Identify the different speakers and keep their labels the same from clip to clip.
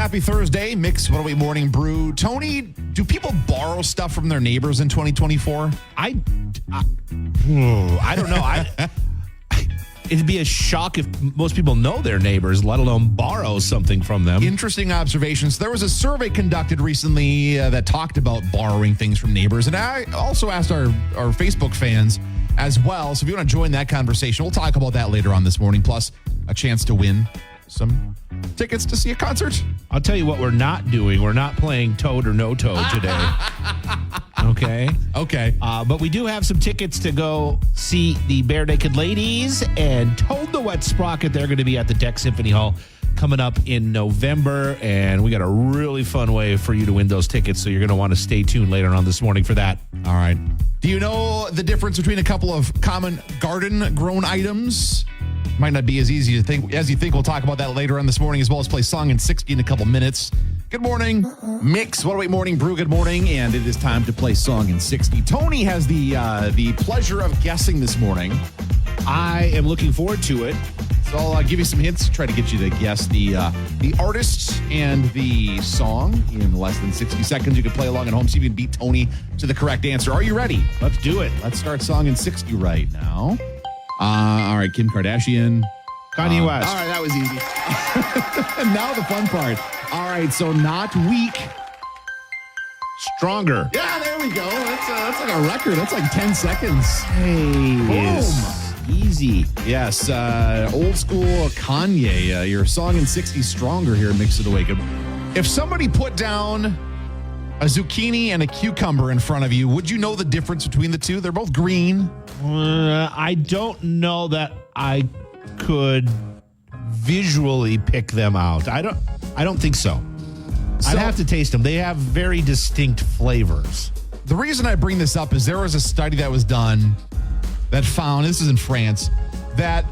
Speaker 1: Happy Thursday. Mix 108 Morning Brew. Tony, do people borrow stuff from their neighbors in 2024?
Speaker 2: I don't know. It'd be a shock if most people know their neighbors, let alone borrow something from them.
Speaker 1: Interesting observations. There was a survey conducted recently that talked about borrowing things from neighbors. And I also asked our Facebook fans as well. So if you want to join that conversation, we'll talk about that later on this morning. Plus, a chance to win some tickets to see a concert.
Speaker 2: I'll tell you what we're not doing. We're not playing Toad or No Toad today. Okay. But we do have some tickets to go see the Bare Naked Ladies and Toad the Wet Sprocket. They're going to be at the Deck Symphony Hall coming up in November. And we got a really fun way for you to win those tickets. So you're going to want to stay tuned later on this morning for that.
Speaker 1: All right. Do you know the difference between a couple of common garden-grown items? Might not be as easy as you think. We'll talk about that later on this morning, as well as play Song in 60 in a couple minutes. Good morning. Mix 108 Morning Brew. Good morning, and it is time to play Song in 60. Tony has the pleasure of guessing this morning.
Speaker 2: I am looking forward to it.
Speaker 1: So I'll give you some hints to try to get you to guess the artist and the song in less than 60 seconds. You can play along at home, see if you can beat Tony to the correct answer. Are you ready?
Speaker 2: Let's do it.
Speaker 1: Let's start Song in 60 right now. All right, Kim Kardashian.
Speaker 2: Kanye West.
Speaker 1: All right, that was easy. And now the fun part. All right, so not weak.
Speaker 2: Stronger.
Speaker 1: Yeah, there we go. That's like a record. That's like 10 seconds.
Speaker 2: Hey.
Speaker 1: Boom.
Speaker 2: Easy.
Speaker 1: Yes, old school Kanye. Your Song in 60 Stronger here in Mix of the Week. If somebody put down a zucchini and a cucumber in front of you, would you know the difference between the two? They're both green.
Speaker 2: I don't know that I could visually pick them out. I don't think so. I'd have to taste them. They have very distinct flavors.
Speaker 1: The reason I bring this up is there was a study that was done that found, this is in France, that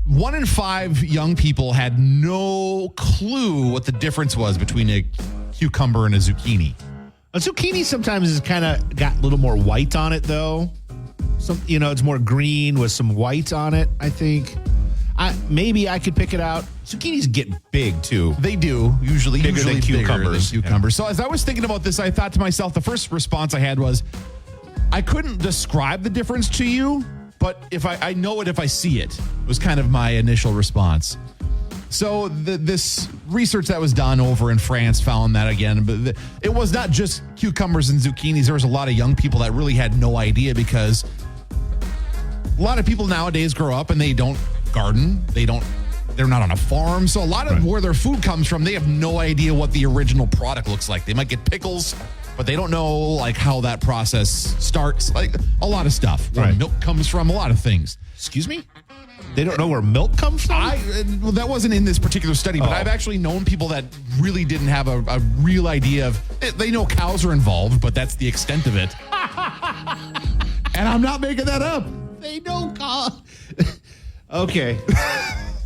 Speaker 1: 1 in 5 young people had no clue what the difference was between a cucumber and a zucchini.
Speaker 2: A zucchini sometimes has kind of got a little more white on it, though. It's more green with some white on it, I think. Maybe I could pick it out. Zucchinis get big, too.
Speaker 1: They do, usually
Speaker 2: bigger than cucumbers.
Speaker 1: Yeah. So as I was thinking about this, I thought to myself, the first response I had was, I couldn't describe the difference to you, but if I know it if I see it, was kind of my initial response. So this research that was done over in France found that again, but it was not just cucumbers and zucchinis. There was a lot of young people that really had no idea, because a lot of people nowadays grow up and they don't garden. They're not on a farm. So a lot of where their food comes from, they have no idea what the original product looks like. They might get pickles, but they don't know like how that process starts. Like a lot of stuff. Where milk comes from, a lot of things.
Speaker 2: Excuse me? They don't know where milk comes from?
Speaker 1: Well, that wasn't in this particular study, but I've actually known people that really didn't have a real idea of it. They know cows are involved, but that's the extent of it. And I'm not making that up.
Speaker 2: They know cows. Okay.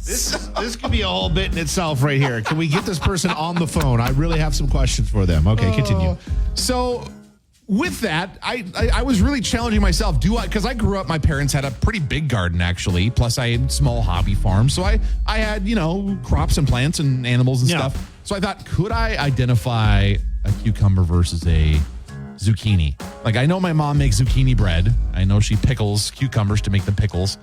Speaker 2: This could be a whole bit in itself right here. Can we get this person on the phone? I really have some questions for them. Okay, continue.
Speaker 1: So with that, I was really challenging myself. Because I grew up, my parents had a pretty big garden, actually. Plus, I had small hobby farms. So I had, crops and plants and animals and stuff. So I thought, could I identify a cucumber versus a zucchini? Like, I know my mom makes zucchini bread. I know she pickles cucumbers to make the pickles.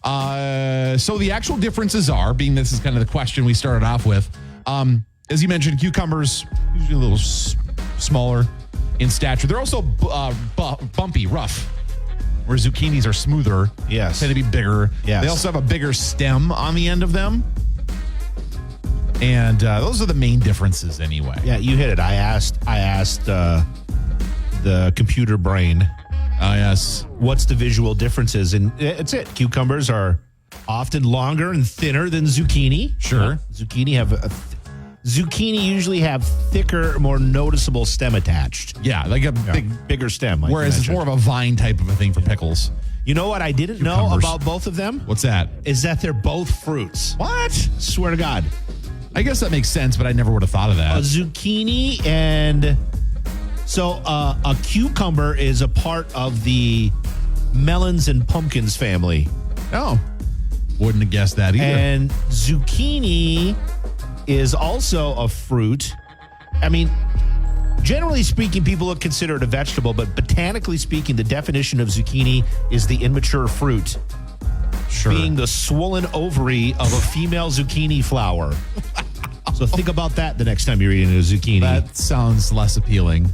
Speaker 1: So the actual differences are, being this is kind of the question we started off with, as you mentioned, cucumbers usually a little smaller in stature. They're also bumpy, rough, where zucchinis are smoother.
Speaker 2: Yes.
Speaker 1: Tend to be bigger.
Speaker 2: Yes.
Speaker 1: They also have a bigger stem on the end of them. And those are the main differences anyway.
Speaker 2: Yeah, you hit it. I asked the computer brain.
Speaker 1: Yes.
Speaker 2: What's the visual differences? And it's it. Cucumbers are often longer and thinner than zucchini.
Speaker 1: Sure.
Speaker 2: Zucchini usually have thicker, more noticeable stem attached.
Speaker 1: Yeah, like a
Speaker 2: bigger stem. Like
Speaker 1: whereas it's more of a vine type of a thing for pickles.
Speaker 2: You know what I didn't know about both of them?
Speaker 1: What's that?
Speaker 2: Is that they're both fruits.
Speaker 1: What?
Speaker 2: Swear to God.
Speaker 1: I guess that makes sense, but I never would have thought of that.
Speaker 2: A zucchini and... So a cucumber is a part of the melons and pumpkins family.
Speaker 1: Oh, wouldn't have guessed that either.
Speaker 2: And zucchini is also a fruit. I mean, generally speaking, people would consider it a vegetable, but botanically speaking, the definition of zucchini is the immature fruit.
Speaker 1: Sure.
Speaker 2: Being the swollen ovary of a female zucchini flower. So think about that the next time you're eating a zucchini.
Speaker 1: That sounds less appealing.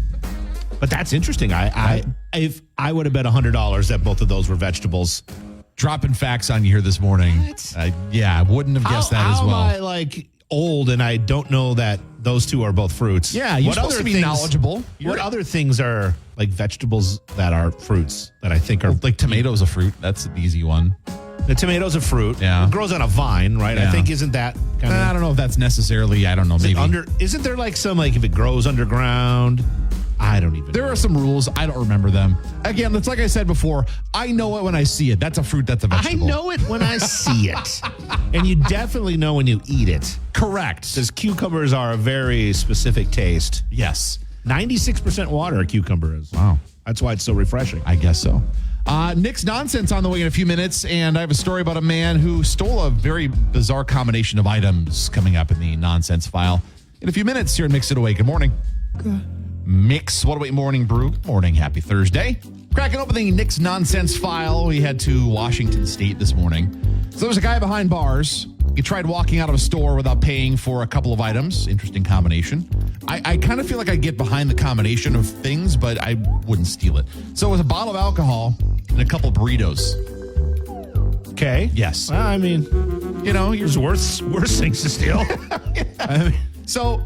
Speaker 2: But that's interesting. If I would have bet $100 that both of those were vegetables.
Speaker 1: Dropping facts on you here this morning. Yeah, I wouldn't have guessed that as well.
Speaker 2: How am I old and I don't know that those two are both fruits?
Speaker 1: Yeah, you're supposed to be knowledgeable.
Speaker 2: What other things are like vegetables that are fruits that I think are
Speaker 1: like tomatoes a fruit? That's an easy one.
Speaker 2: The tomato's a fruit.
Speaker 1: Yeah.
Speaker 2: It grows on a vine, right?
Speaker 1: Yeah.
Speaker 2: I think isn't that kind of
Speaker 1: I don't know if that's necessarily, I don't know, maybe.
Speaker 2: Isn't there like some if it grows underground? I don't even know.
Speaker 1: There are some rules. I don't remember them. Again, it's like I said before, I know it when I see it. That's a fruit, that's a vegetable.
Speaker 2: I know it when I see it. And you definitely know when you eat it.
Speaker 1: Correct.
Speaker 2: Because cucumbers are a very specific taste.
Speaker 1: Yes.
Speaker 2: 96% water a cucumber is.
Speaker 1: Wow.
Speaker 2: That's why it's so refreshing.
Speaker 1: I guess so. Nick's Nonsense on the way in a few minutes, and I have a story about a man who stole a very bizarre combination of items coming up in the Nonsense file. In a few minutes here at Mix It Away. Good morning. Good. Mix What Away Morning Brew. Morning. Happy Thursday. Cracking open the Nick's Nonsense file. We head to Washington State this morning. So there's a guy behind bars. He tried walking out of a store without paying for a couple of items. Interesting combination. I kind of feel like I get behind the combination of things, but I wouldn't steal it. So it was a bottle of alcohol and a couple burritos.
Speaker 2: Okay.
Speaker 1: Yes.
Speaker 2: I mean, there's worse things to steal.
Speaker 1: So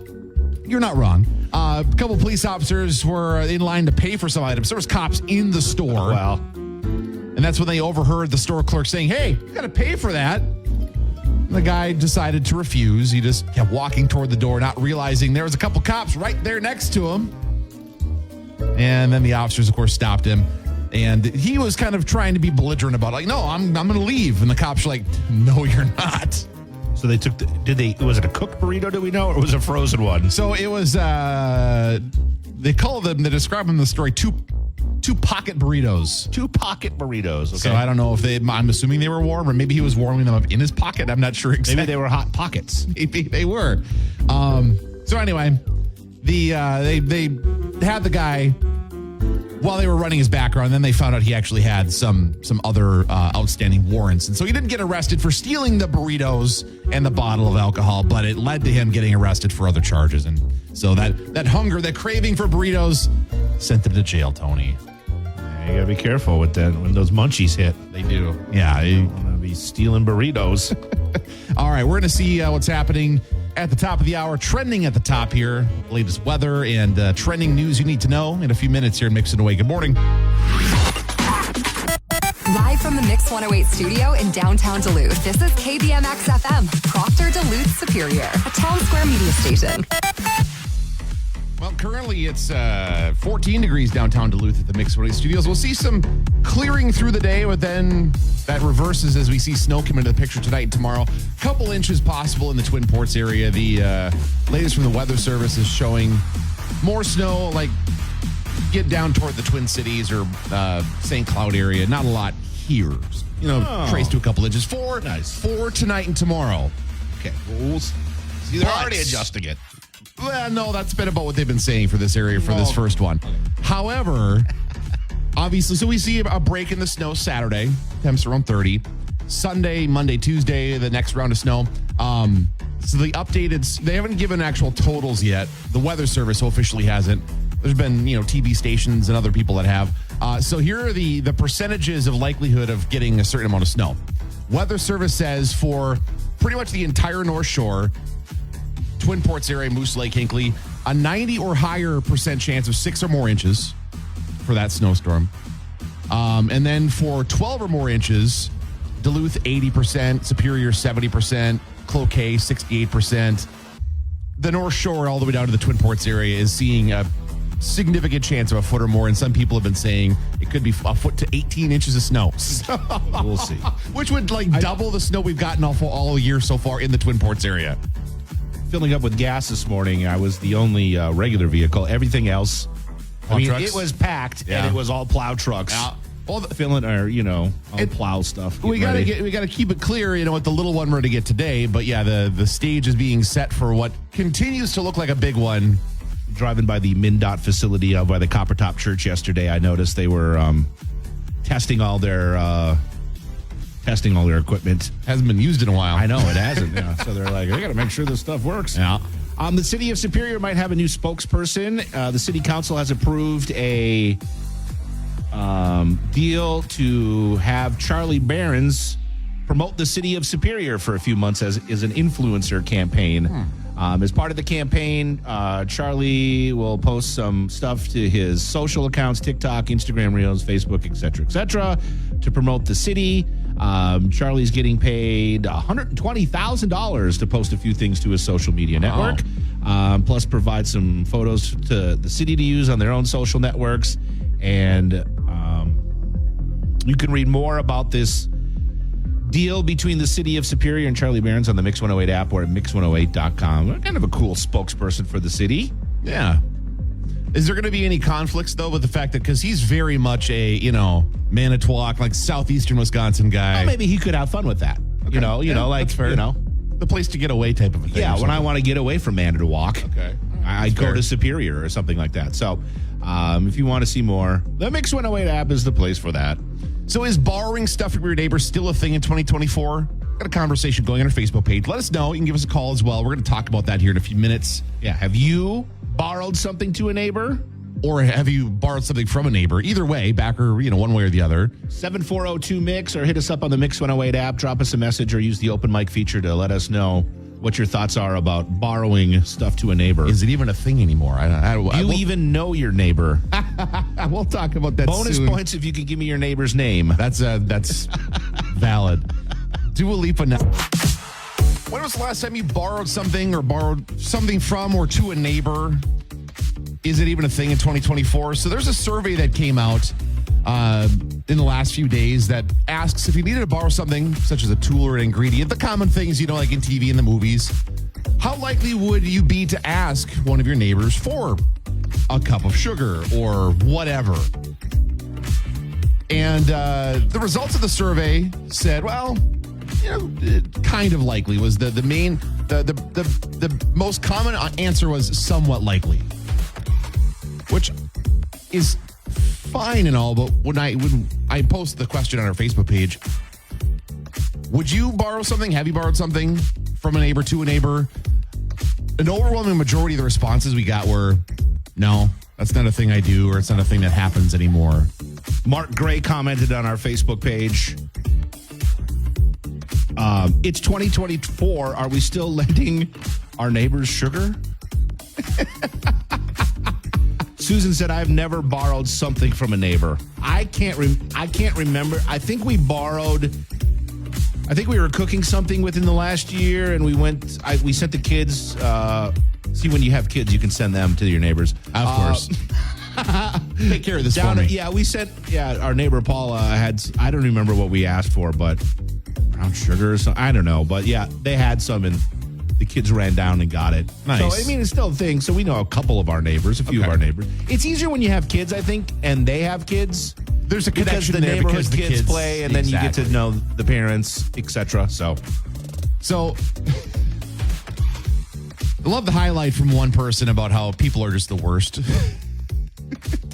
Speaker 1: you're not wrong. A couple police officers were in line to pay for some items. There was cops in the store.
Speaker 2: Well,
Speaker 1: and that's when they overheard the store clerk saying, "Hey, you got to pay for that." And the guy decided to refuse. He just kept walking toward the door, not realizing there was a couple cops right there next to him. And then the officers, of course, stopped him. And he was kind of trying to be belligerent about it. No, I'm going to leave. And the cops were like, no, you're not.
Speaker 2: So they took was it a cooked burrito, do we know, or was it a frozen one?
Speaker 1: So it was, they describe them in the story, two pocket burritos.
Speaker 2: 2 pocket burritos. Okay.
Speaker 1: So I don't know if I'm assuming they were warm, or maybe he was warming them up in his pocket. I'm not sure exactly.
Speaker 2: Maybe they were hot pockets.
Speaker 1: Maybe they were. So anyway, they had the guy while they were running his background. Then they found out he actually had some other outstanding warrants, and so he didn't get arrested for stealing the burritos and the bottle of alcohol, but it led to him getting arrested for other charges. And so that hunger, that craving for burritos, sent him to jail, Tony.
Speaker 2: You gotta be careful with that when those munchies hit.
Speaker 1: They do. Yeah.
Speaker 2: You don't want to be stealing burritos.
Speaker 1: All right. We're going to see what's happening at the top of the hour. Trending at the top here. Latest weather and trending news you need to know in a few minutes here. Mix It Away. Good morning.
Speaker 3: Live from the Mix 108 studio in downtown Duluth, this is KBMX FM, Proctor Duluth Superior, a town square media station.
Speaker 1: Well, currently it's 14 degrees downtown Duluth at the Mix 108 studios. We'll see some clearing through the day, but then that reverses as we see snow come into the picture tonight and tomorrow. Couple inches possible in the Twin Ports area. The latest from the Weather Service is showing more snow, like get down toward the Twin Cities or St. Cloud area. Not a lot here. Trace to a couple inches. 4 tonight and tomorrow.
Speaker 2: Okay. Well, see, they're already adjusting it.
Speaker 1: Well, no, that's been about what they've been saying for this area for this first one. Okay. However, obviously, so we see a break in the snow Saturday, temps around 30. Sunday, Monday, Tuesday, the next round of snow. So the updated, they haven't given actual totals yet. The Weather Service officially hasn't. There's been, TV stations and other people that have. So here are the percentages of likelihood of getting a certain amount of snow. Weather Service says for pretty much the entire North Shore, Twin Ports area, Moose Lake, Hinckley, a 90 or higher % chance of 6 or more inches for that snowstorm. And then for 12 or more inches, Duluth 80%, Superior 70%, Cloquet 68%. The North Shore all the way down to the Twin Ports area is seeing a significant chance of a foot or more, and some people have been saying it could be a foot to 18 inches of snow. So,
Speaker 2: we'll see.
Speaker 1: Which would double the snow we've gotten all year so far in the Twin Ports area.
Speaker 2: Filling up with gas this morning. I was the only regular vehicle. Everything else,
Speaker 1: trucks?
Speaker 2: it was packed, and it was all plow trucks. filling or all plow stuff.
Speaker 1: We got to keep it clear, what the little one we're to get today. But yeah, the stage is being set for what continues to look like a big one.
Speaker 2: Driving by the MnDOT facility by the Copper Top Church yesterday, I noticed they were testing all their equipment.
Speaker 1: Hasn't been used in a while.
Speaker 2: I know it hasn't. Yeah. So they're like, I got to make sure this stuff works.
Speaker 1: Yeah.
Speaker 2: The city of Superior might have a new spokesperson. The city council has approved a deal to have Charlie Barons promote the city of Superior for a few months as an influencer campaign. As part of the campaign, Charlie will post some stuff to his social accounts, TikTok, Instagram Reels, Facebook, etc., to promote the city. Charlie's getting paid $120,000 to post a few things to his social media network, plus provide some photos to the city to use on their own social networks. And you can read more about this deal between the city of Superior and Charlie Barons on the Mix 108 app or at mix108.com. Kind of a cool spokesperson for the city.
Speaker 1: Yeah. Is there going to be any conflicts, though, with the fact that because he's very much a, Manitowoc, like southeastern Wisconsin guy?
Speaker 2: Well, maybe he could have fun with that. Okay. That's fair.
Speaker 1: The place to get away type of a thing.
Speaker 2: Yeah, when I want to get away from Manitowoc, I go to Superior or something like that. So if you want to see more, the Mix 108 app is the place for that.
Speaker 1: So is borrowing stuff from your neighbor still a thing in 2024? Got a conversation going on our Facebook page. Let us know. You can give us a call as well. We're going to talk about that here in a few minutes.
Speaker 2: Yeah. Have you borrowed something to a neighbor?
Speaker 1: Or have you borrowed something from a neighbor? Either way, back or, one way or the other.
Speaker 2: 7402-MIX or hit us up on the Mix 108 app. Drop us a message or use the open mic feature to let us know what your thoughts are about borrowing stuff to a neighbor.
Speaker 1: Is it even a thing anymore?
Speaker 2: Do you even know your neighbor?
Speaker 1: We'll talk about that
Speaker 2: Bonus
Speaker 1: soon.
Speaker 2: points if you can give me your neighbor's name.
Speaker 1: That's valid. Dua Lipa now. When was the last time you borrowed something from or to a neighbor? Is it even a thing in 2024? So there's a survey that came out in the last few days that asks if you needed to borrow something such as a tool or an ingredient, the common things, like in TV and the movies, how likely would you be to ask one of your neighbors for a cup of sugar or whatever? And the results of the survey said, kind of likely was the most common answer was somewhat likely, which is fine and all, but when I post the question on our Facebook page, would you borrow something? Have you borrowed something from a neighbor to a neighbor? An overwhelming majority of the responses we got were, no, that's not a thing I do, or it's not a thing that happens anymore.
Speaker 2: Mark Gray commented on our Facebook page, it's 2024. Are we still lending our neighbors sugar? Susan said, I've never borrowed something from a neighbor. I can't remember. I think we were cooking something within the last year, and we sent the kids. See, when you have kids, you can send them to your neighbors.
Speaker 1: Of course. Take care of this for me.
Speaker 2: Our neighbor Paula had, I don't remember what we asked for, but brown sugar or something. I don't know. But yeah, they had some, and the kids ran down and got it.
Speaker 1: Nice.
Speaker 2: So, it's still a thing. So we know a couple of our neighbors, a few of our neighbors. It's easier when you have kids, I think, and they have kids.
Speaker 1: There's a connection
Speaker 2: because the
Speaker 1: there
Speaker 2: neighborhood
Speaker 1: because the
Speaker 2: kids play, and then you get to know the parents, etc. So
Speaker 1: I love the highlight from one person about how people are just the worst.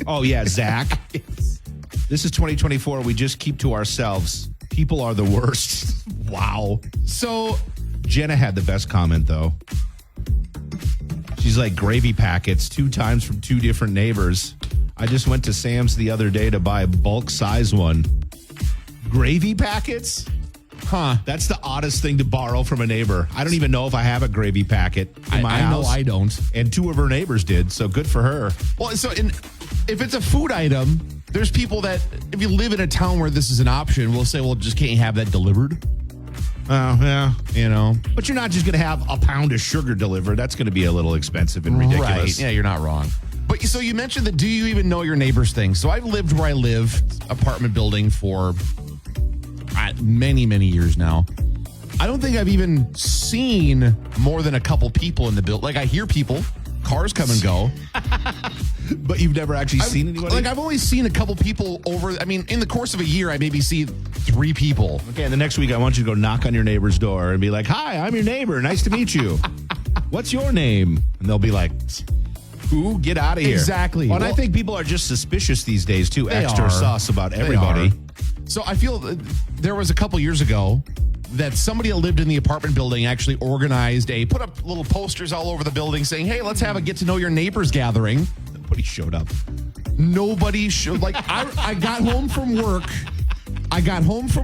Speaker 2: Oh, yeah, Zach. Yes. This is 2024. We just keep to ourselves. People are the worst. Wow. So Jenna had the best comment, though. She's like, gravy packets 2 times from 2 different neighbors. I just went to Sam's the other day to buy a bulk size one. Gravy packets? Huh. That's the oddest thing to borrow from a neighbor. I don't even know if I have a gravy packet in my house.
Speaker 1: I know I don't.
Speaker 2: And 2 of her neighbors did, so good for her.
Speaker 1: Well, if it's a food item, there's people that, if you live in a town where this is an option, will say, well, just can't you have that delivered?
Speaker 2: Oh, yeah.
Speaker 1: But
Speaker 2: you're not just going to have a pound of sugar delivered. That's going to be a little expensive and ridiculous.
Speaker 1: Right. Yeah, you're not wrong. But so you mentioned the do you even know your neighbor's thing. So I've lived where I live, apartment building, for many, many years now. I don't think I've even seen more than a couple people in the building. Like, I hear people, cars come and go.
Speaker 2: But you've never actually seen anybody?
Speaker 1: Like, I've only seen a couple people in the course of a year, I maybe see 3 people.
Speaker 2: Okay, and the next week I want you to go knock on your neighbor's door and be like, hi, I'm your neighbor. Nice to meet you. What's your name? And they'll be like, who? Get out of here.
Speaker 1: Exactly.
Speaker 2: Well, and I think people are just suspicious these days, too.
Speaker 1: They
Speaker 2: Extra
Speaker 1: are.
Speaker 2: sus about everybody.
Speaker 1: So I feel there was a couple years ago that somebody that lived in the apartment building actually organized put up little posters all over the building saying, hey, let's have a get to know your neighbors gathering.
Speaker 2: Nobody showed up.
Speaker 1: Nobody showed. Like, I got home from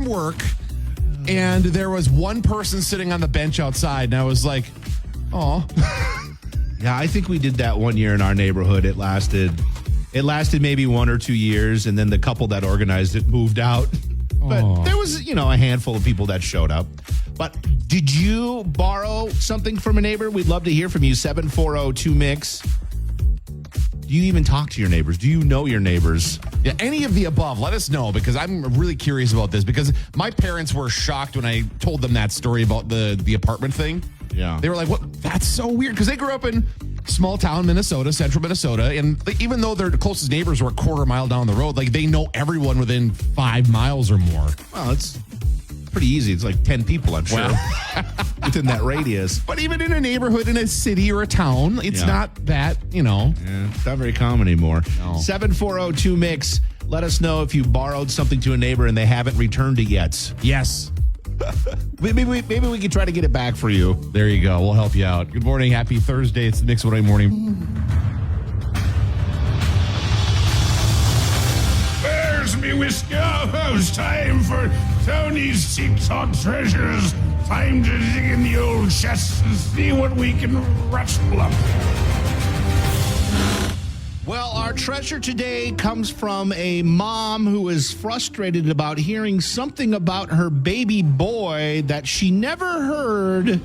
Speaker 1: work. And there was one person sitting on the bench outside. And I was like, oh.
Speaker 2: Yeah, I think we did that one year in our neighborhood. It lasted maybe 1 or 2 years. And then the couple that organized it moved out. But there was, a handful of people that showed up. But did you borrow something from a neighbor? We'd love to hear from you. 740-2MIX. Do you even talk to your neighbors? Do you know your neighbors?
Speaker 1: Yeah, any of the above. Let us know, because I'm really curious about this, because my parents were shocked when I told them that story about the apartment thing.
Speaker 2: Yeah.
Speaker 1: They were like, what? That's so weird, because they grew up in small town Minnesota, central Minnesota, and even though their closest neighbors were a quarter mile down the road, like, they know everyone within 5 miles or more.
Speaker 2: Well, it's pretty easy. It's like 10 people, I'm sure, within that radius.
Speaker 1: But even in a neighborhood in a city or a town, it's not that,
Speaker 2: Yeah, it's not very common anymore.
Speaker 1: No.
Speaker 2: 740-2MIX. Let us know if you borrowed something to a neighbor and they haven't returned it yet.
Speaker 1: Yes.
Speaker 2: Maybe we can try to get it back for you.
Speaker 1: There you go. We'll help you out. Good morning. Happy Thursday. It's the Mix 108 morning.
Speaker 4: Where's me whiskey? Oh, it's time for Tony's TikTok treasures. Time to dig in the old chests and see what we can rustle up.
Speaker 2: Well, our treasure today comes from a mom who is frustrated about hearing something about her baby boy that she never heard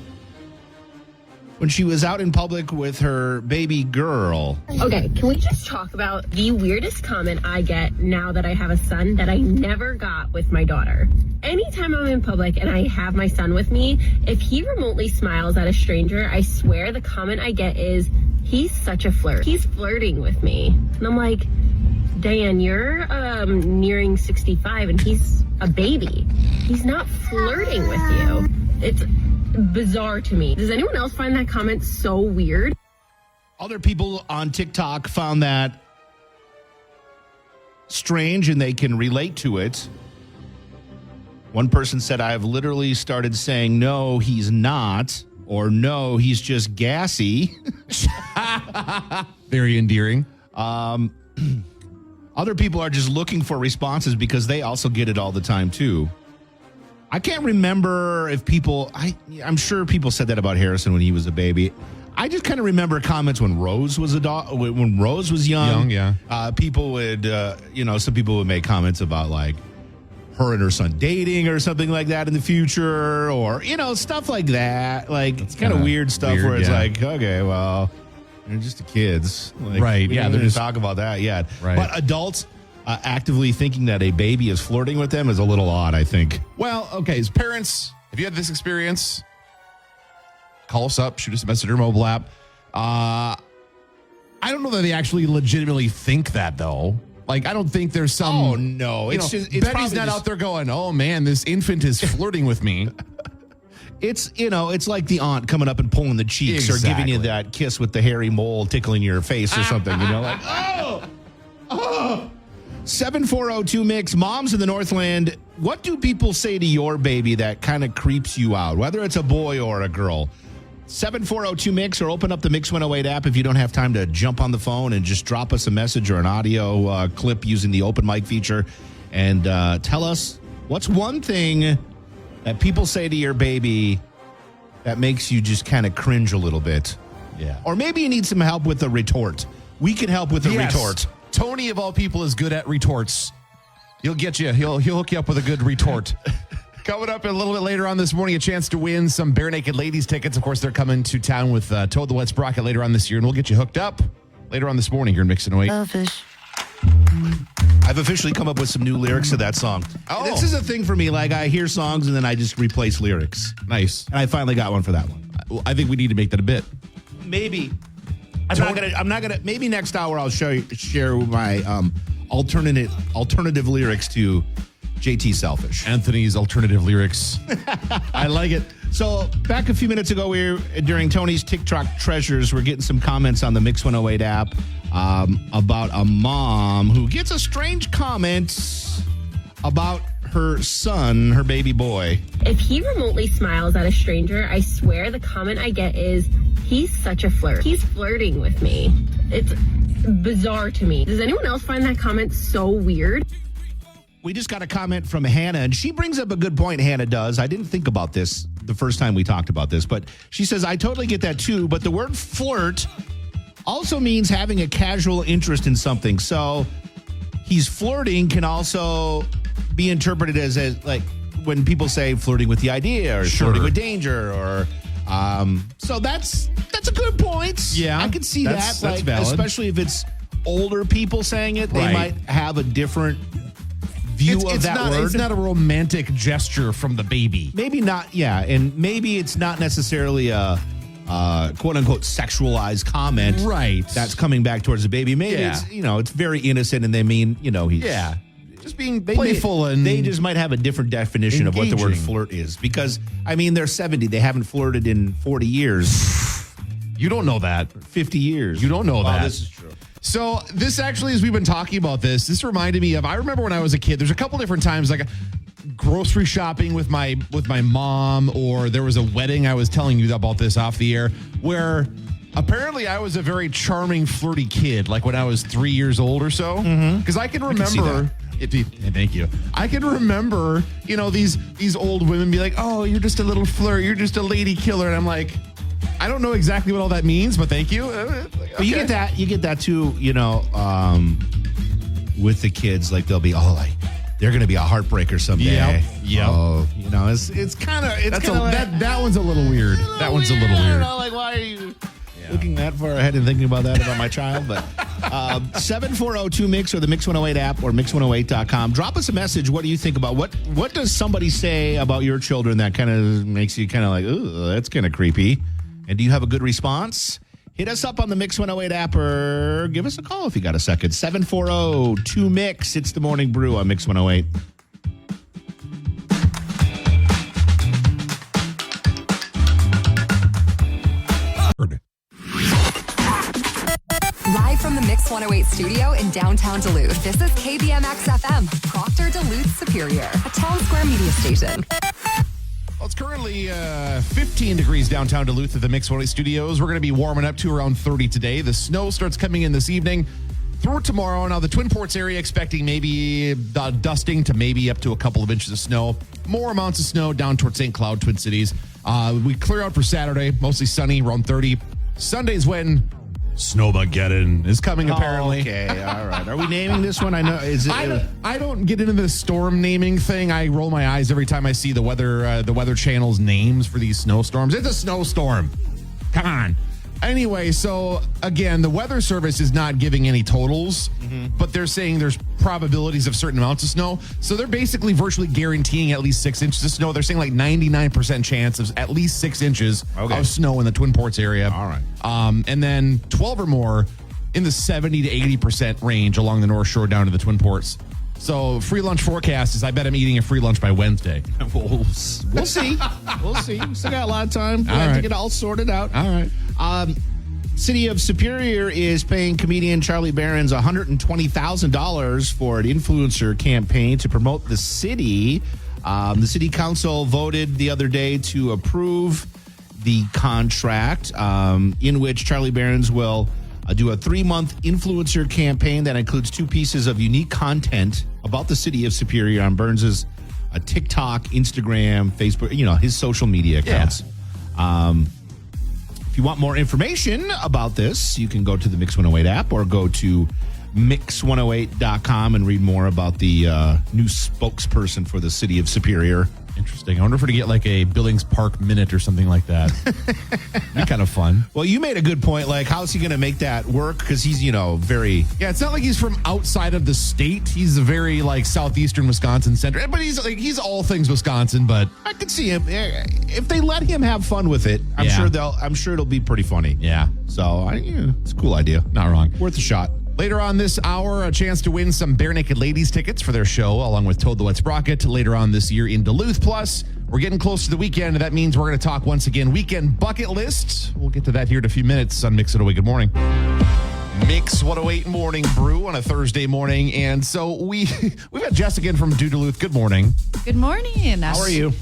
Speaker 2: when she was out in public with her baby girl.
Speaker 5: Okay, can we just talk about the weirdest comment I get now that I have a son that I never got with my daughter? Anytime I'm in public and I have my son with me, if he remotely smiles at a stranger, I swear the comment I get is, he's such a flirt. He's flirting with me. And I'm like, Diane, you're nearing 65 and he's a baby. He's not flirting with you. It's bizarre to me. Does anyone else find that comment so weird?
Speaker 2: Other people on TikTok found that strange and they can relate to it. One person said, I've literally started saying, no, he's not, or no, he's just gassy.
Speaker 1: Very endearing.
Speaker 2: Other people are just looking for responses because they also get it all the time, too. I can't remember if I'm sure people said that about Harrison when he was a baby. I just kind of remember comments when Rose was when Rose was young. People would, some people would make comments about like her and her son dating or something like that in the future, or, stuff like that. Like, it's kind of weird stuff where it's like, okay, well, they're just the kids. Like,
Speaker 1: right.
Speaker 2: We didn't talk about that yet.
Speaker 1: Right.
Speaker 2: But adults actively thinking that a baby is flirting with them is a little odd, I think.
Speaker 1: Well, okay, as parents, if you had this experience, call us up, shoot us a message or mobile app. I don't know that they actually legitimately think that, though. Like, I don't think there's some...
Speaker 2: Oh, no. It's
Speaker 1: Betty's not out there going, oh, man, this infant is flirting with me.
Speaker 2: It's like the aunt coming up and pulling the cheeks or giving you that kiss with the hairy mole tickling your face or something, like, oh. 740-2MIX. Moms in the Northland, what do people say to your baby that kind of creeps you out, whether it's a boy or a girl? 740-2MIX, or open up the Mix 108 app if you don't have time to jump on the phone and just drop us a message or an audio clip using the open mic feature and tell us what's one thing that people say to your baby that makes you just kind of cringe a little bit.
Speaker 1: Yeah.
Speaker 2: Or maybe you need some help with a retort. We can help with a retort.
Speaker 1: Tony, of all people, is good at retorts. He'll get you. He'll hook you up with a good retort. Coming up a little bit later on this morning, a chance to win some Bare Naked Ladies tickets. Of course, they're coming to town with Toad the Wet Sprocket later on this year, and we'll get you hooked up later on this morning here in Mix 108.
Speaker 2: I've officially come up with some new lyrics to that song.
Speaker 1: Oh.
Speaker 2: This is a thing for me. Like, I hear songs and then I just replace lyrics.
Speaker 1: Nice.
Speaker 2: And I finally got one for that one.
Speaker 1: I think we need to make that a bit.
Speaker 2: Maybe. I'm not gonna. Maybe next hour I'll share my alternative lyrics to JT Selfish.
Speaker 1: Anthony's alternative lyrics. I like it.
Speaker 2: So back a few minutes ago, during Tony's TikTok treasures, we're getting some comments on the Mix 108 app about a mom who gets a strange comment about her son, her baby boy.
Speaker 5: If he remotely smiles at a stranger, I swear the comment I get is, he's such a flirt. He's flirting with me. It's bizarre to me. Does anyone else find that comment so weird?
Speaker 2: We just got a comment from Hannah, and she brings up a good point, Hannah does. I didn't think about this the first time we talked about this, but she says, I totally get that too, but the word flirt also means having a casual interest in something. So he's flirting can also be interpreted as like when people say flirting with the idea or flirting with danger or so that's a good point.
Speaker 1: Yeah,
Speaker 2: I can see
Speaker 1: that's
Speaker 2: that. Like,
Speaker 1: valid.
Speaker 2: Especially if it's older people saying it, they might have a different view of that word.
Speaker 1: It's not a romantic gesture from the baby.
Speaker 2: Maybe not, yeah. And maybe it's not necessarily a quote unquote sexualized comment.
Speaker 1: Right.
Speaker 2: That's coming back towards the baby. Maybe it's, it's very innocent and they mean, he's
Speaker 1: just being playful and
Speaker 2: they just might have a different definition of what the word
Speaker 1: engaging.
Speaker 2: flirt is. Because, they're 70. They haven't flirted in 40 years.
Speaker 1: You don't know that.
Speaker 2: 50 years.
Speaker 1: You don't know that.
Speaker 2: This is true.
Speaker 1: So this actually, as we've been talking about this reminded me of, I remember when I was a kid, there's a couple different times, like grocery shopping with my mom, or there was a wedding. I was telling you about this off the air, where apparently I was a very charming, flirty kid, like when I was 3 years old or so. Because I can remember... Thank you. I can remember, these old women be like, oh, you're just a little flirt. You're just a lady killer. And I'm like... I don't know exactly what all that means, but thank you.
Speaker 2: But you get that too, with the kids, like they'll be they're going to be a heartbreaker someday.
Speaker 1: Yep.
Speaker 2: Oh, it's kind of
Speaker 1: that one's a little weird. That one's a little weird.
Speaker 2: Like, why are you looking that far ahead and thinking about that about my child? But 740-2Mix or the Mix 108 app or Mix108.com. Drop us a message. What do you think about what does somebody say about your children that kind of makes you kind of like, ooh, that's kind of creepy? And do you have a good response? Hit us up on the Mix 108 app or give us a call if you got a second. 740-2Mix. It's the Morning Brew on Mix 108.
Speaker 3: Live from the Mix 108 studio in downtown Duluth, this is KBMX FM, Proctor Duluth Superior, a town square media station.
Speaker 1: Well, it's currently 15 degrees downtown Duluth at the Mix 108 studios. We're going to be warming up to around 30 today. The snow starts coming in this evening through tomorrow. Now, the Twin Ports area expecting maybe dusting to maybe up to a couple of inches of snow. More amounts of snow down towards St. Cloud, Twin Cities. We clear out for Saturday, mostly sunny, around 30. Sunday's when Snowmageddon is coming, apparently.
Speaker 2: Okay, all right. Are we naming this one? I know. Is it?
Speaker 1: I don't get into the storm naming thing. I roll my eyes every time I see the Weather Channel's names for these snowstorms. It's a snowstorm. Come on. Anyway, so again, the Weather Service is not giving any totals, but they're saying there's probabilities of certain amounts of snow. So they're basically virtually guaranteeing at least 6 inches of snow. They're saying like 99% chance of at least 6 inches of snow in the Twin Ports area.
Speaker 2: All right.
Speaker 1: And then 12 or more in the 70 to 80% range along the North Shore down to the Twin Ports. So free lunch forecast is I bet I'm eating a free lunch by Wednesday.
Speaker 2: We'll see. We'll see. We still got a lot of time. We have to get it all sorted out.
Speaker 1: All right.
Speaker 2: City of Superior is paying comedian Charlie Barron's $120,000 for an influencer campaign to promote the city. The city council voted the other day to approve the contract in which Charlie Barron's will do a 3-month influencer campaign that includes 2 pieces of unique content about the city of Superior on Burns's TikTok, Instagram, Facebook, his social media accounts. If you want more information about this, you can go to the Mix 108 app or go to mix108.com and read more about the new spokesperson for the city of Superior.
Speaker 1: Interesting. I wonder if we're to get like a Billings Park minute or something like that. Be kind of fun.
Speaker 2: Well, you made a good point. Like, how's he going to make that work? Because he's, very...
Speaker 1: Yeah, it's not like he's from outside of the state. He's a very like southeastern Wisconsin center. But he's all things Wisconsin. But
Speaker 2: I could see him if they let him have fun with it. I'm sure it'll be pretty funny.
Speaker 1: yeah,
Speaker 2: So it's a cool idea.
Speaker 1: not wrong.
Speaker 2: Worth a shot.
Speaker 1: Later on this hour, a chance to win some Bare Naked Ladies tickets for their show, along with Toad the Wet Sprocket later on this year in Duluth. Plus, we're getting close to the weekend. That means we're going to talk once again weekend bucket list. We'll get to that here in a few minutes on Mix 108. Good morning. Mix 108 Morning Brew on a Thursday morning. And so we've got Jess again from Do Duluth. Good morning.
Speaker 6: Good morning.
Speaker 2: How are you?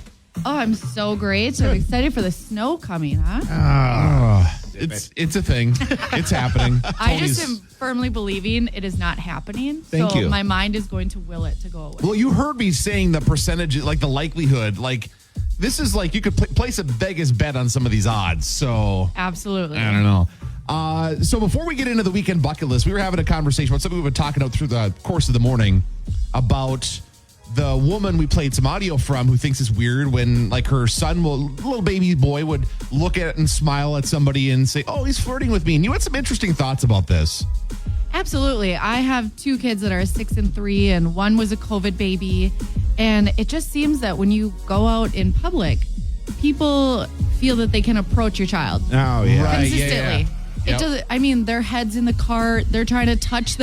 Speaker 6: Oh, I'm so great. I'm excited for the snow coming, huh?
Speaker 1: It's a thing. It's happening.
Speaker 6: I just am firmly believing it is not happening.
Speaker 2: Thank you.
Speaker 6: My mind is going to will it to go away.
Speaker 1: Well, you heard me saying the percentage, like the likelihood, like this is like you could place a Vegas bet on some of these odds. So
Speaker 6: Absolutely.
Speaker 1: I don't know. So before we get into the weekend bucket list, we were having a conversation about something we've been talking about through the course of the morning about the woman we played some audio from who thinks it's weird when like her son little baby boy would look at it and smile at somebody and say, oh, he's flirting with me. And you had some interesting thoughts about this.
Speaker 6: Absolutely. I have two kids that are 6 and 3, and one was a COVID baby. And it just seems that when you go out in public, people feel that they can approach your child
Speaker 2: Oh, yeah.
Speaker 1: Right.
Speaker 6: consistently.
Speaker 1: Yep.
Speaker 6: It doesn't. I mean, their heads in the cart. They're trying to touch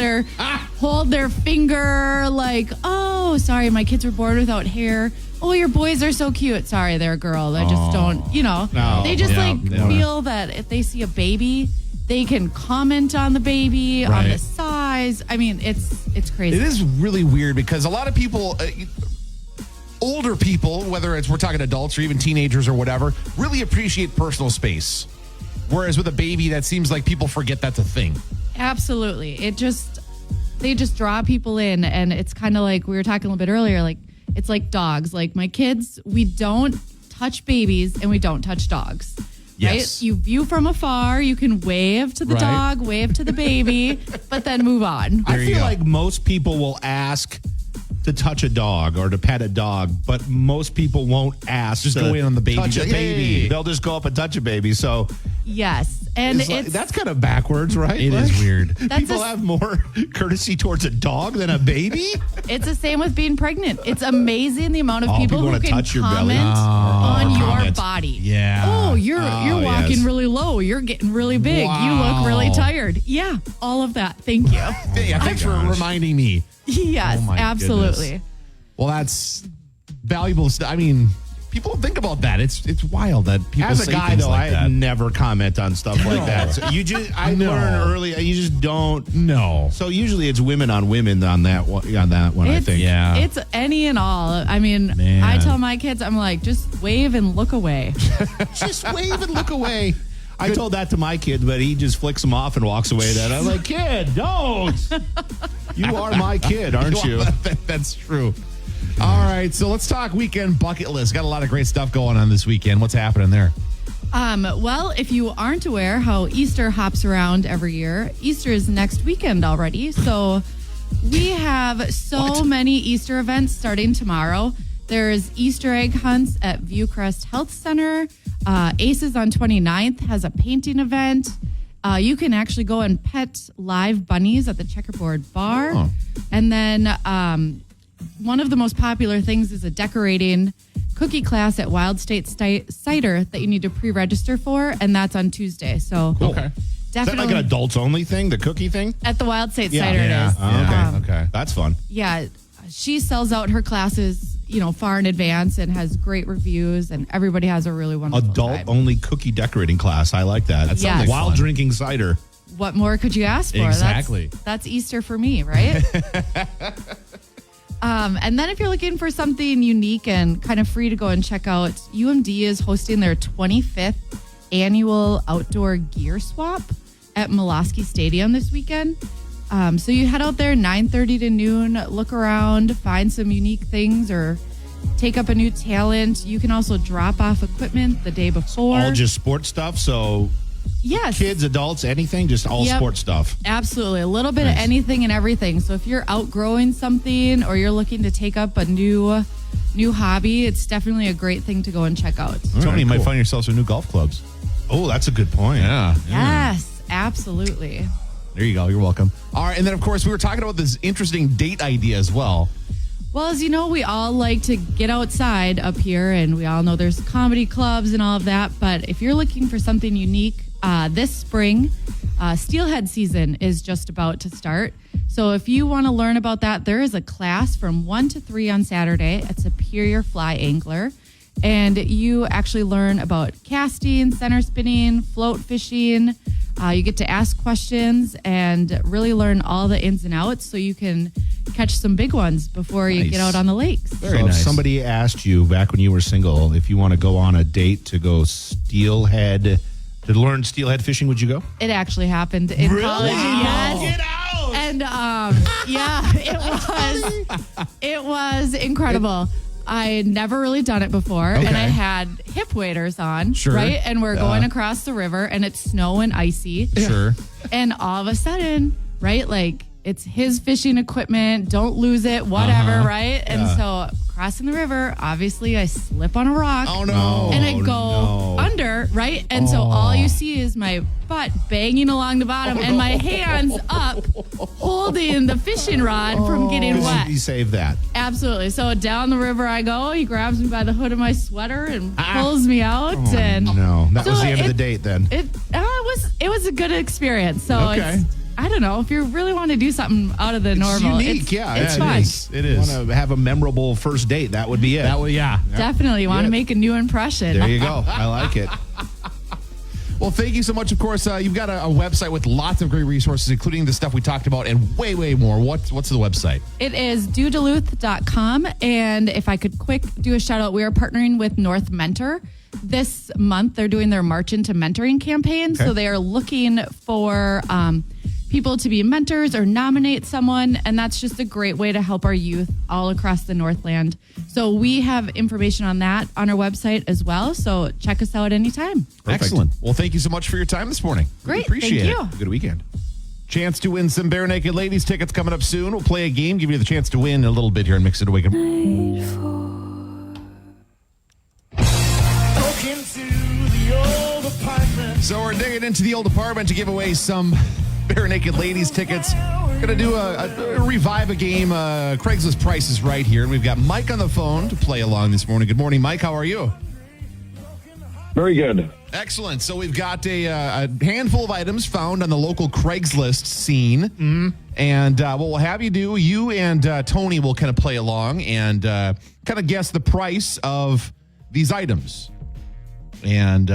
Speaker 6: hold their finger. Like, oh, sorry, my kids were born without hair. Oh, your boys are so cute. Sorry, they're a girl. They just don't.
Speaker 2: No.
Speaker 6: They just
Speaker 2: Yeah.
Speaker 6: feel that if they see a baby, they can comment on the baby, on the
Speaker 1: Right.
Speaker 6: size. I mean, it's crazy.
Speaker 1: It is really weird because a lot of people, older people, whether we're talking adults or even teenagers or whatever, really appreciate personal space. Whereas with a baby, that seems like people forget that's a thing.
Speaker 6: Absolutely. They just draw people in, and it's kind of like we were talking a little bit earlier, like it's like dogs. Like my kids, we don't touch babies and we don't touch dogs.
Speaker 1: Yes.
Speaker 6: Right? You view from afar, you can wave to the
Speaker 1: Right.
Speaker 6: dog, wave to the baby, but then move on.
Speaker 2: I
Speaker 1: There you
Speaker 2: feel
Speaker 1: go.
Speaker 2: like most people will ask to touch a dog or to pet a dog, but most people won't ask
Speaker 1: Just
Speaker 2: to
Speaker 1: go in on the baby.
Speaker 2: touch a
Speaker 1: Hey.
Speaker 2: baby. They'll just go up and touch a baby. So
Speaker 6: Yes. And
Speaker 2: that's kind of backwards, right?
Speaker 1: It is weird.
Speaker 2: People have more courtesy towards a dog than a baby.
Speaker 6: it's the same with being pregnant. It's amazing the amount of people
Speaker 2: people
Speaker 6: who
Speaker 2: wanna
Speaker 6: can
Speaker 2: touch your belly?
Speaker 6: comment on your
Speaker 2: comment.
Speaker 6: body.
Speaker 1: Yeah.
Speaker 6: Oh, you're walking
Speaker 2: yes.
Speaker 6: really low. You're getting really big. You look really
Speaker 1: Wow.
Speaker 6: tired. Yeah, all of that. Thank you.
Speaker 1: Yeah, thanks for reminding me.
Speaker 6: Yes,
Speaker 1: Oh my
Speaker 6: absolutely.
Speaker 1: goodness. Well, that's valuable stuff. I mean, people don't think about that. It's wild that people
Speaker 2: As a
Speaker 1: say
Speaker 2: guy,
Speaker 1: things
Speaker 2: though,
Speaker 1: like
Speaker 2: I
Speaker 1: that.
Speaker 2: never comment on stuff like that. So I
Speaker 1: No.
Speaker 2: learned early. You just don't.
Speaker 1: No.
Speaker 2: So usually it's women on women on that one. I think.
Speaker 1: Yeah.
Speaker 6: It's any and all. I mean,
Speaker 1: Man.
Speaker 6: I tell my kids, I'm like, just wave and look away.
Speaker 2: Just wave and look away. I told that to my kid, but he just flicks them off and walks away. Then I'm like, kid, don't. You are my kid, aren't you?
Speaker 1: That's true. All right, so let's talk weekend bucket list. Got a lot of great stuff going on this weekend. What's happening there?
Speaker 6: Well, if you aren't aware how Easter hops around every year, Easter is next weekend already. So we have so many Easter events starting tomorrow. There's Easter egg hunts at Viewcrest Health Center. Aces on 29th has a painting event. You can actually go and pet live bunnies at the Checkerboard Bar.
Speaker 1: Oh.
Speaker 6: And then one of the most popular things is a decorating cookie class at Wild State Cider that you need to pre-register for, and that's on Tuesday. So
Speaker 1: Okay.
Speaker 2: Is that
Speaker 6: definitely
Speaker 2: like an adults only thing, the cookie thing?
Speaker 6: at the Wild State
Speaker 2: Yeah.
Speaker 6: Cider
Speaker 1: Yeah.
Speaker 6: it is.
Speaker 1: Oh, okay.
Speaker 2: That's fun.
Speaker 6: Yeah, she sells out her classes, far in advance and has great reviews, and everybody has a really wonderful
Speaker 2: Adult
Speaker 6: time.
Speaker 2: only cookie decorating class. I like that.
Speaker 6: sounds like
Speaker 2: While
Speaker 1: fun.
Speaker 2: drinking cider.
Speaker 6: What more could you ask for?
Speaker 1: Exactly.
Speaker 6: That's Easter for me, right? And then if you're looking for something unique and kind of free to go and check out, UMD is hosting their 25th annual outdoor gear swap at Molosky Stadium this weekend. So you head out there 9:30 to noon, look around, find some unique things or take up a new talent. You can also drop off equipment the day before.
Speaker 2: All just sports stuff. So
Speaker 6: Yes.
Speaker 2: Kids, adults, anything, just all
Speaker 6: Yep.
Speaker 2: sports stuff.
Speaker 6: Absolutely. A little bit of anything and everything. So if you're outgrowing something or you're looking to take up a new hobby, it's definitely a great thing to go and check out.
Speaker 1: Tony, you might find yourself some new golf clubs.
Speaker 2: Oh, that's a good point.
Speaker 1: Yeah.
Speaker 6: Yes, absolutely.
Speaker 1: There you go. You're welcome. All right. And then, of course, we were talking about this interesting date idea as well.
Speaker 6: Well, as you know, we all like to get outside up here, and we all know there's comedy clubs and all of that. But if you're looking for something unique, this spring, steelhead season is just about to start. So if you want to learn about that, there is a class from 1 to 3 on Saturday at Superior Fly Angler. And you actually learn about casting, center spinning, float fishing. You get to ask questions and really learn all the ins and outs so you can catch some big ones before you get out on the lakes.
Speaker 2: So if somebody asked you back when you were single, if you want to go on a date to go to learn steelhead fishing, would you go?
Speaker 6: It actually happened in college. Yes.
Speaker 2: Get out!
Speaker 6: And it was incredible. I had never really done it before, and I had hip waders on, right? And we're going across the river, and it's snow and icy.
Speaker 1: Sure.
Speaker 6: And all of a sudden, right, like it's his fishing equipment, don't lose it, whatever, right? And so crossing the river, obviously I slip on a rock.
Speaker 1: Oh, no.
Speaker 6: And I go under, right? And so all you see is my butt banging along the bottom and my hands up holding the fishing rod from getting wet.
Speaker 2: You save that.
Speaker 6: Absolutely. So down the river I go. He grabs me by the hood of my sweater and pulls me out. And
Speaker 2: No, that
Speaker 6: So
Speaker 2: was the end of the date then.
Speaker 6: it was a good experience. So
Speaker 1: Okay.
Speaker 6: I don't know, if you really want to do something out of the normal.
Speaker 2: unique,
Speaker 6: it's,
Speaker 2: yeah.
Speaker 6: It's
Speaker 2: It
Speaker 6: fun.
Speaker 1: It is.
Speaker 2: Want to have a memorable first date, that would be it.
Speaker 6: Definitely want to make a new impression.
Speaker 2: There you go. I like it.
Speaker 1: Well, thank you so much. Of course, you've got a website with lots of great resources, including the stuff we talked about and way, way more. What's the website?
Speaker 6: It is DoDuluth.com. And if I could do a shout out, we are partnering with North Mentor. This month, they're doing their March into Mentoring campaign. So they are looking for people to be mentors or nominate someone. And that's just a great way to help our youth all across the Northland. So we have information on that on our website as well. So check us out anytime.
Speaker 2: Perfect.
Speaker 1: Excellent. Well, thank you so much for your time this morning.
Speaker 6: Great.
Speaker 1: Appreciate
Speaker 6: Thank
Speaker 1: it.
Speaker 6: you.
Speaker 2: Good weekend.
Speaker 1: Chance to win some Bare Naked Ladies tickets coming up soon. We'll play a game, give you the chance to win a little bit here and mix it away. So we're digging into the old apartment to give away some Bare Naked Ladies tickets. Gonna do revive a game. Craigslist Price is Right here, and we've got Mike on the phone to play along this morning. Good morning, Mike. How are you?
Speaker 7: Very good.
Speaker 1: Excellent. So we've got a handful of items found on the local Craigslist scene, and what we'll have you do, you and Tony will kind of play along and kind of guess the price of these items, and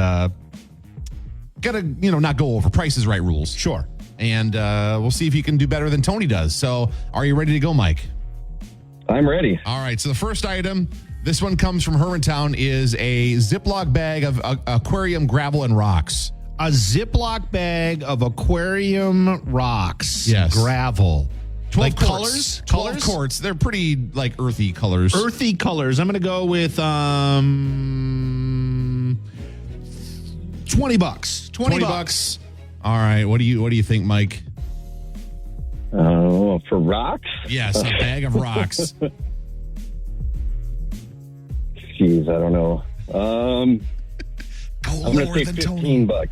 Speaker 1: gotta not go over Price is Right rules.
Speaker 2: Sure.
Speaker 1: And we'll see if you can do better than Tony does. So are you ready to go, Mike?
Speaker 7: I'm ready.
Speaker 1: All right. So the first item, this one comes from Hermantown, is a Ziploc bag of aquarium gravel and rocks.
Speaker 2: A Ziploc bag of aquarium rocks.
Speaker 1: Yes.
Speaker 2: Gravel.
Speaker 1: 12
Speaker 2: like
Speaker 1: quarts. 12 quarts. They're pretty like earthy colors.
Speaker 2: Earthy colors. I'm going to go with $20. $20.
Speaker 1: All right. What do you think, Mike?
Speaker 7: For rocks?
Speaker 1: Yes, a bag of rocks.
Speaker 7: Jeez, I don't know. I'm going to say $15.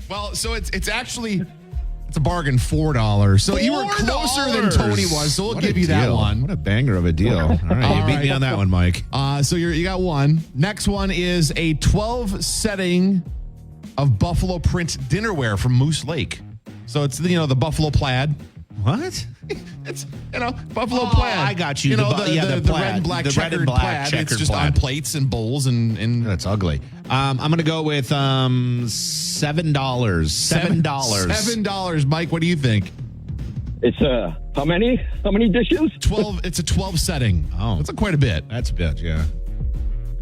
Speaker 1: Well, so it's actually a bargain, $4. So you were closer than Tony was. So we'll give you that one.
Speaker 2: What a banger of a deal. All right, you beat me on that one, Mike.
Speaker 1: So you got one. Next one is a 12 setting of buffalo print dinnerware from Moose Lake. So it's the buffalo plaid.
Speaker 2: What?
Speaker 1: It's buffalo plaid.
Speaker 2: I got you.
Speaker 1: The
Speaker 2: plaid.
Speaker 1: red and black checkered plaid. It's just
Speaker 2: plaid.
Speaker 1: on plates and bowls and
Speaker 2: that's ugly. I'm going to go with $7.
Speaker 1: $7. Mike, what do you think?
Speaker 7: It's how many dishes?
Speaker 1: 12. It's a 12 setting.
Speaker 2: Oh,
Speaker 1: that's quite a bit.
Speaker 2: That's a bit, yeah.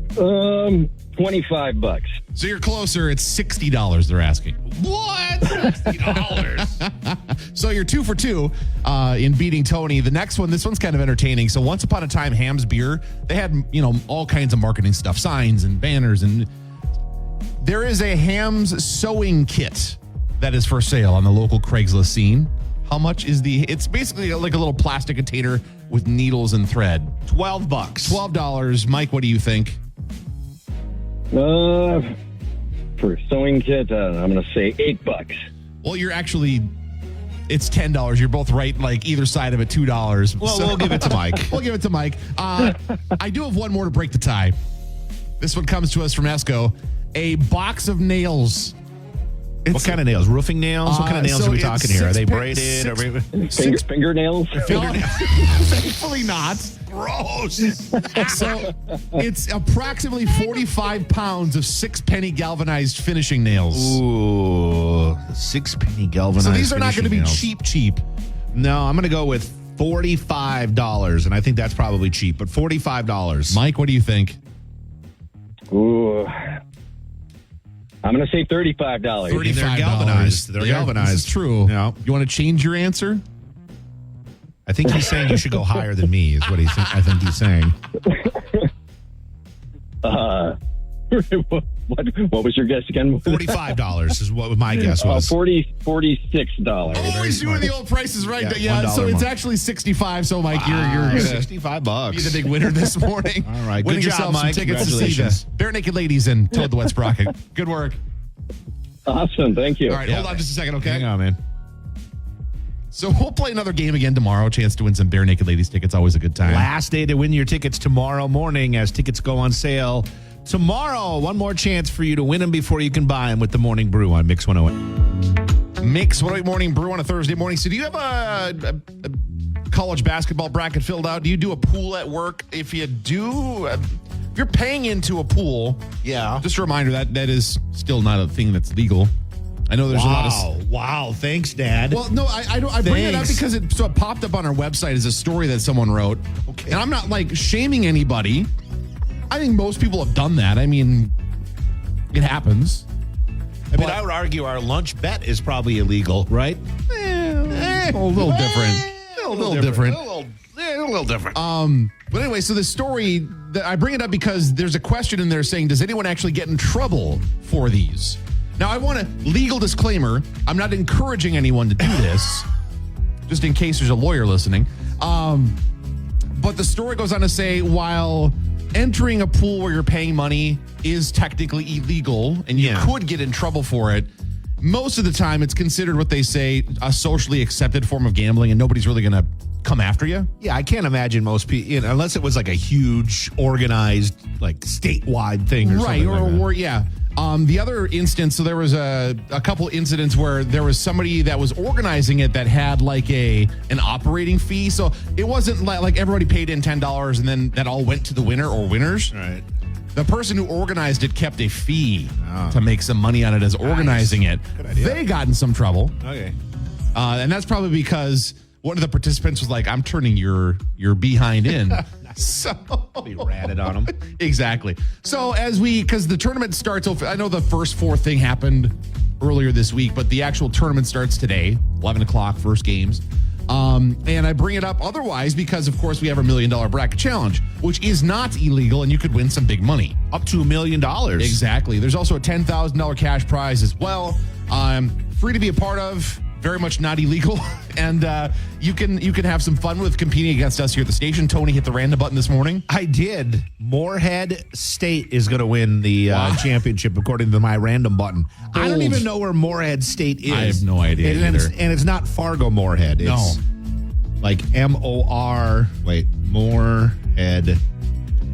Speaker 7: $25.
Speaker 1: So you're closer. It's $60 they're asking.
Speaker 2: What? $60.
Speaker 1: So you're 2 for 2 in beating Tony. The next one, this one's kind of entertaining. So once upon a time, Ham's Beer, they had, all kinds of marketing stuff, signs and banners. And there is a Ham's sewing kit that is for sale on the local Craigslist scene. How much is it's basically like a little plastic container with needles and thread.
Speaker 2: $12.
Speaker 1: $12. Mike, what do you think?
Speaker 7: For a sewing kit, I'm going to say $8.
Speaker 1: Well, it's $10. You're both right, like either side of it, $2.
Speaker 2: Well, we'll give it to Mike.
Speaker 1: We'll give it to Mike. I do have one more to break the tie. This one comes to us from Esco. A box of nails.
Speaker 2: What kind of nails? Roofing nails? What kind of nails are we talking here? Are they braided?
Speaker 7: Fingernails?
Speaker 1: Thankfully not.
Speaker 2: Gross.
Speaker 1: So it's approximately 45 pounds of 6-penny galvanized finishing nails.
Speaker 2: Ooh, 6-penny galvanized.
Speaker 1: So these are not going to be
Speaker 2: nails.
Speaker 1: cheap.
Speaker 2: No, I'm going to go with $45, and I think that's probably cheap, but $45.
Speaker 1: Mike, what do you think?
Speaker 7: Ooh. I'm going to say $35.
Speaker 1: $35.
Speaker 2: They're galvanized. They're galvanized.
Speaker 1: This is true.
Speaker 2: Yeah.
Speaker 1: You want to change your answer?
Speaker 2: I think he's saying you should go higher than me, is what I think he's saying.
Speaker 7: What was your guess again?
Speaker 2: $45 is what my guess was.
Speaker 7: $46.
Speaker 1: Always doing the old prices right.
Speaker 2: Yeah,
Speaker 1: So
Speaker 2: $1
Speaker 1: it's
Speaker 2: more.
Speaker 1: actually 65. So Mike, you're gonna
Speaker 2: $65.
Speaker 1: be the big winner this morning.
Speaker 2: All right,
Speaker 1: winning
Speaker 2: good job,
Speaker 1: yourself
Speaker 2: Mike.
Speaker 1: some tickets to see the
Speaker 2: Congratulations.
Speaker 1: Bare Naked Ladies and Toad the Wet Sprocket. Good work.
Speaker 7: Awesome. Thank you.
Speaker 1: All right, hold on just a second, okay?
Speaker 2: Hang on, man.
Speaker 1: So we'll play another game again tomorrow. Chance to win some Bare Naked Ladies tickets. Always a good time.
Speaker 2: Last day to win your tickets tomorrow morning as tickets go on sale. Tomorrow, one more chance for you to win them before you can buy them with the Morning Brew on Mix 108.
Speaker 1: Mix 108 Morning Brew on a Thursday morning. So do you have a college basketball bracket filled out? Do you do a pool at work? If you do, if you're paying into a pool, just a reminder that is still not a thing that's legal. I know there's a lot of...
Speaker 2: Wow. Thanks, Dad.
Speaker 1: Well, no, I bring it up because it popped up on our website as a story that someone wrote.
Speaker 2: Okay.
Speaker 1: And I'm not like shaming anybody. I think most people have done that. I mean, it happens.
Speaker 2: I would argue our lunch bet is probably illegal, right?
Speaker 1: A little different. A little different.
Speaker 2: A little different.
Speaker 1: But anyway, so the story, I bring it up because there's a question in there saying, does anyone actually get in trouble for these? Now, I want a legal disclaimer. I'm not encouraging anyone to do this, just in case there's a lawyer listening. But the story goes on to say, while entering a pool where you're paying money is technically illegal and you could get in trouble for it, most of the time it's considered what they say a socially accepted form of gambling and nobody's really going to come after you.
Speaker 2: Yeah, I can't imagine most people, unless it was like a huge organized, like statewide thing or something like that.
Speaker 1: The other instance, so there was a couple incidents where there was somebody that was organizing it that had like an operating fee. So it wasn't like everybody paid in $10 and then that all went to the winner or winners.
Speaker 2: Right.
Speaker 1: The person who organized it kept a fee to make some money on it as organizing it.
Speaker 2: Good idea.
Speaker 1: They got in some trouble.
Speaker 2: Okay.
Speaker 1: And that's probably because one of the participants was like, I'm turning your behind in. So
Speaker 2: We ratted on them.
Speaker 1: Exactly. So because the tournament starts, I know the first 4 thing happened earlier this week, but the actual tournament starts today, 11 o'clock, first games. And I bring it up otherwise because, of course, we have our $1 million bracket challenge, which is not illegal, and you could win some big money.
Speaker 2: Up to $1 million.
Speaker 1: Exactly. There's also a $10,000 cash prize as well. Free to be a part of. Very much not illegal, and you can have some fun with competing against us here at the station. Tony hit the random button this morning.
Speaker 2: I did. Moorhead State is going to win the championship according to my random button. I don't even know where Moorhead State is.
Speaker 1: I have no idea
Speaker 2: and
Speaker 1: either.
Speaker 2: It's not Fargo Moorhead. It's like Moorhead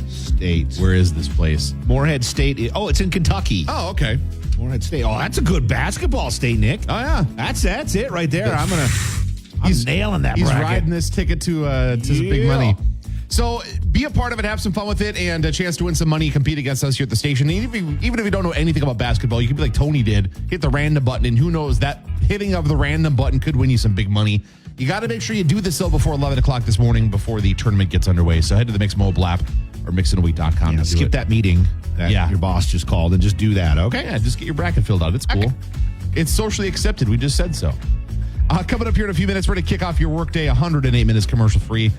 Speaker 2: State.
Speaker 1: Where is this place?
Speaker 2: Moorhead State. It's in Kentucky.
Speaker 1: Oh, okay.
Speaker 2: Moorhead State. Oh, that's a good basketball state, Nick.
Speaker 1: Oh, yeah.
Speaker 2: That's it right there. I'm nailing that
Speaker 1: He's
Speaker 2: bracket.
Speaker 1: riding this ticket to some big money. So be a part of it, have some fun with it, and a chance to win some money, compete against us here at the station. And even if you don't know anything about basketball, you can be like Tony did, hit the random button, and who knows, that hitting of the random button could win you some big money. You got to make sure you do this though before 11 o'clock this morning before the tournament gets underway. So head to the Mix Mobile app or mixinawheat.com to
Speaker 2: skip that meeting that your boss just called and just do that, okay?
Speaker 1: Yeah, just get your bracket filled out. It's cool. Okay. It's socially accepted. We just said so. Coming up here in a few minutes, we're going to kick off your workday, 108 minutes commercial free.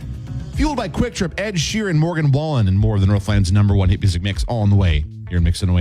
Speaker 1: Fueled by Quick Trip, Ed Sheeran, Morgan Wallen, and more of the Northland's #1 hit music mix all on the way here in Mix and Away.